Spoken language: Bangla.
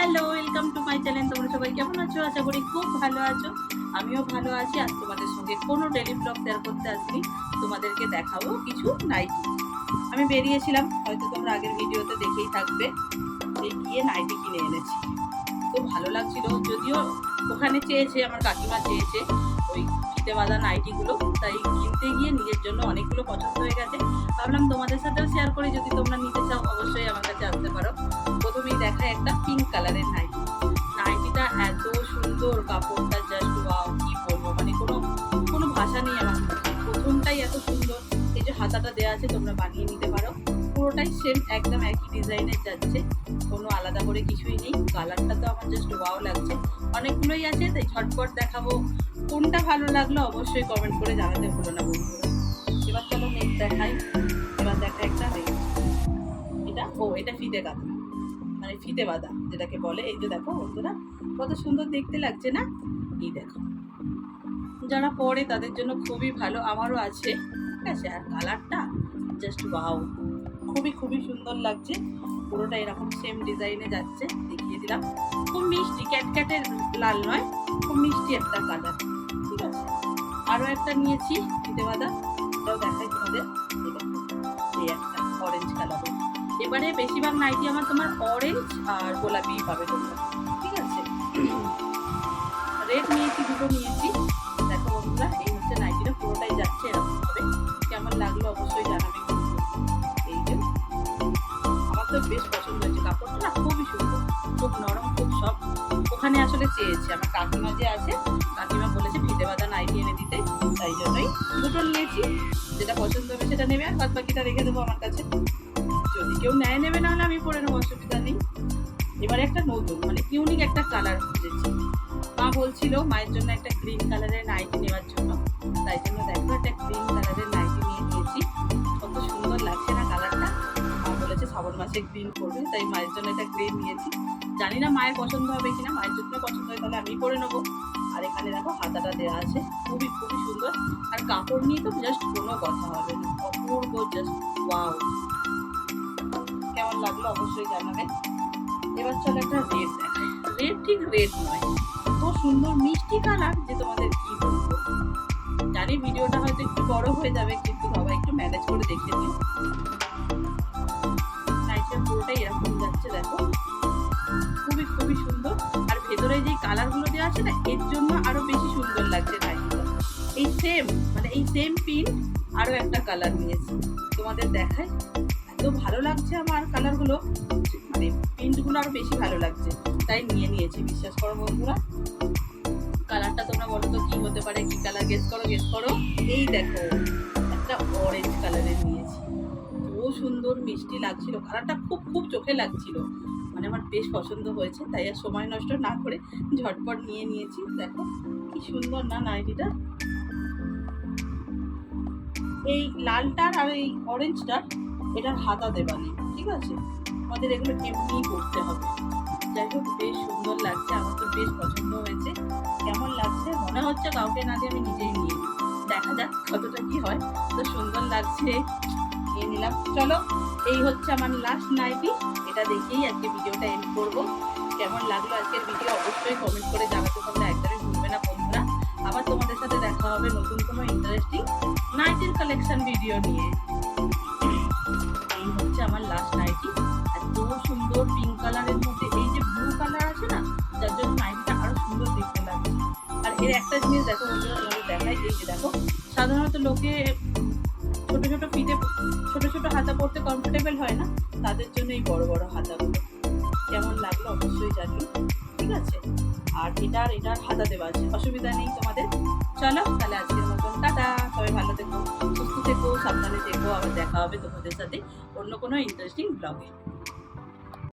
Hello, welcome to my channel. তোমরা সবাই কেমন আছো? আশা করি খুব ভালো আছো। আমিও ভালো আছি। আজ তোমাদের সঙ্গে কোনো ডেলি ব্লগ শেয়ার করতে আসিনি, তোমাদেরকে দেখাবো কিছু নাইটি। আমি বেরিয়েছিলাম, হয়তো তোমরা আগের ভিডিওতে দেখেই থাকবে, এই গিয়ে নাইটি কিনে এনেছি। খুব ভালো লাগছিল, যদিও ওখানে চেয়েছে, আমার কাকিমা চেয়েছে ওই ফিতে বাঁধা নাইটিগুলো, তাই কিনতে গিয়ে নিজের জন্য অনেকগুলো পছন্দ হয়ে গেছে। ভাবলাম তোমাদের সাথেও শেয়ার করি, যদি তোমরা নিতে চাও অবশ্যই আমার কাছে আসতে পারো। প্রথমেই দেখায় একটা পিঙ্ক কালারের নাইটি। নাইটিটা এত সুন্দর, কাপড়টা জাস্ট ওয়াও, কি বলবো, মানে কোনো কোনো ভাষা নেই আমার কাছে। প্রথমটাই এত সুন্দর, এই যে হাতাটা দেওয়া আছে, তোমরা বানিয়ে নিতে পারো। পুরোটাই সেম, একদম একই ডিজাইনের যাচ্ছে, কোনো আলাদা করে কিছুই নেই। কালারটা তো আমার জাস্ট ওয়াও লাগছে। অনেকগুলোই আছে, তাই ঝটপট দেখাবো। কোনটা ভালো লাগলো অবশ্যই কমেন্ট করে জানাতে ভুলো না বন্ধুরা। এবার চলো নেক্সট দেখাই। এবার দেখা একটা এটা ফিতে কাঁথা, মানে ফিতে বাঁধা যেটাকে বলে। এই যে দেখো বন্ধুরা, কত সুন্দর দেখতে লাগছে না? এই দেখো, যারা পরে তাদের জন্য খুবই ভালো, আমারও আছে, ঠিক আছে। আর কালারটা জাস্ট ওয়াও, খুবই খুবই সুন্দর লাগছে। পুরোটা এরকম সেম ডিজাইনে যাচ্ছে, দেখিয়ে দিলাম। খুব মিষ্টি, ক্যাটক্যাটের লাল নয়, খুব মিষ্টি একটা কালার, ঠিক আছে। আরও একটা নিয়েছি ফিতে বাঁধা, এটাও দেখাই তোমাদের। এই একটা অরেঞ্জ কালারের। এবারে বেশিরভাগ নাইটি আমার তোমার অরেঞ্জ আর গোলাপি পাবে তোমরা, ঠিক আছে। রেড নিয়েছি, দুটো নিয়েছি। দেখো বন্ধুরা, এই হচ্ছে নাইটিটা, পুরোটাই যাচ্ছে এরকম ভাবে। কেমন লাগলো অবশ্যই জানাবে। এই যে আমার তো বেশ পছন্দ হয়েছে, কাপড়টা না খুবই সুন্দর, খুব নরম, খুব সফট। ওখানে আসলে চেয়েছে আমার কাকিমা যে আছে, কাকিমা বলেছে ফিতে বাঁধা নাইটি এনে দিতে, তাই জন্যই দুটো নিয়েছি। যেটা পছন্দ হবে সেটা নেবে, আর বাদ বাকিটা রেখে দেবো আমার কাছে। যদি কেউ নেয় নেবে, না হলে আমি পরে নেবো, অসুবিধা নেই। এবারে একটা নতুন, মানে ইউনিক একটা কালার খুঁজেছি। মা বলছিল মায়ের জন্য একটা গ্রিন কালারের নাইটি নেওয়ার জন্য, তাই জন্য দেখো একটা গ্রিন কালারের নাইটি নিয়ে নিয়েছি। কত সুন্দর লাগছে না কালারটা? মা বলেছে শ্রাবণ মাসে গ্রিন করবে, তাই মায়ের জন্য একটা গ্রিন নিয়েছি। জানি না মায়ের পছন্দ হবে কিনা, মায়ের যদি পছন্দ হয় তাহলে আমি পরে নেবো। আর এখানে দেখো হাতাটা দেওয়া আছে, খুবই খুবই সুন্দর। আর কাপড় নিয়ে তো জাস্ট কোনো কথা হবে না, অপূর্ব, জাস্ট ওয়াও। কেমন লাগলো অবশ্যই জানাবেন। এবার চলো একটা রেড দেখাই। রেড ঠিক রেড নয়, এত সুন্দর মিষ্টি কালার যে তোমাদের কি বলবো। জানি ভিডিওটা হয়তো একটু বড় হয়ে যাবে, কিন্তু সবাই একটু ম্যানেজ করে দেখে নিন। নাইটটা পুরোটাই এরকম যাচ্ছে, দেখো খুবই খুবই সুন্দর। আর ভেতরে যে কালারগুলো দেওয়া আছে না, এর জন্য আরো বেশি সুন্দর লাগছে নাইটটা। এই সেম, মানে এই সেম পিন আরো একটা কালার নিয়েছি, তোমাদের দেখায়। এত ভালো লাগছে আমার কালারগুলো, মানে প্রিন্টগুলো আরো বেশি ভালো লাগছে, তাই নিয়ে নিয়েছি। বিশ্বাস করো বন্ধুরা, কালারটা তোমরা বলো তো কি হতে পারে, কি কালার? গেস করো, গেস করো। এই দেখো, একটা অরেঞ্জ কালারের নিয়েছি। ও সুন্দর মিষ্টি লাগছিল, কালারটা খুব খুব চোখে লাগছিল, মানে আমার বেশ পছন্দ হয়েছে। তাই আর সময় নষ্ট না করে ঝটপট নিয়ে নিয়েছি। দেখো কি সুন্দর না নাইটিটা। এই লালটার আর এই অরেঞ্জটার এটার হাতা দেবা নেই, ঠিক আছে। আমাদের এগুলো এমনিই করতে হবে। যাই হোক, বেশ সুন্দর লাগছে, আমার তো বেশ পছন্দ হয়েছে। কেমন লাগছে মনে হচ্ছে কাউকে না দিয়ে আমি নিজেই নিয়ে নিই, দেখা যাক কতটা কি হয়। তো সুন্দর লাগছে, নিয়ে নিলাম। চলো, এই হচ্ছে আমার লাস্ট নাইটি, এটা দেখেই আজকে ভিডিওটা এন্ড করবো। কেমন লাগলো আজকের ভিডিও অবশ্যই কমেন্ট করে জানাতে তোমরা একদমই ভুলবে না বন্ধুরা। আবার তোমাদের সাথে দেখা হবে নতুন কোনো ইন্টারেস্টিং নাইটির কালেকশন ভিডিও নিয়ে। এই হচ্ছে আমার লাস্ট নাইটি, এত সুন্দর পিঙ্ক কালারের মধ্যে এই যে ব্লু কালার আছে না, যার জন্য নাইটিটা আরো সুন্দর দেখতে লাগছে। আর এর একটা জিনিস দেখো বন্ধুরা, তোমাদের দেখায়। এই যে দেখো, সাধারণত লোকে ছোট ছোট ফিতে, ছোট ছোট হাতা পরতে কমফোর্টেবল হয় না, তাদের জন্য এই বড় বড় হাতাগুলো। কেমন লাগলো অবশ্যই জানি, ঠিক আছে। আর এটার হাতা দেওয়া আছে, অসুবিধা নেই তোমাদের। চলো তাহলে আজকের মতন টাটা, সবাই ভালো থেকো, সুস্থ থেকো, সাবধানে থেকো। আবার দেখা হবে তোমাদের সাথে অন্য কোনো ইন্টারেস্টিং ব্লগে।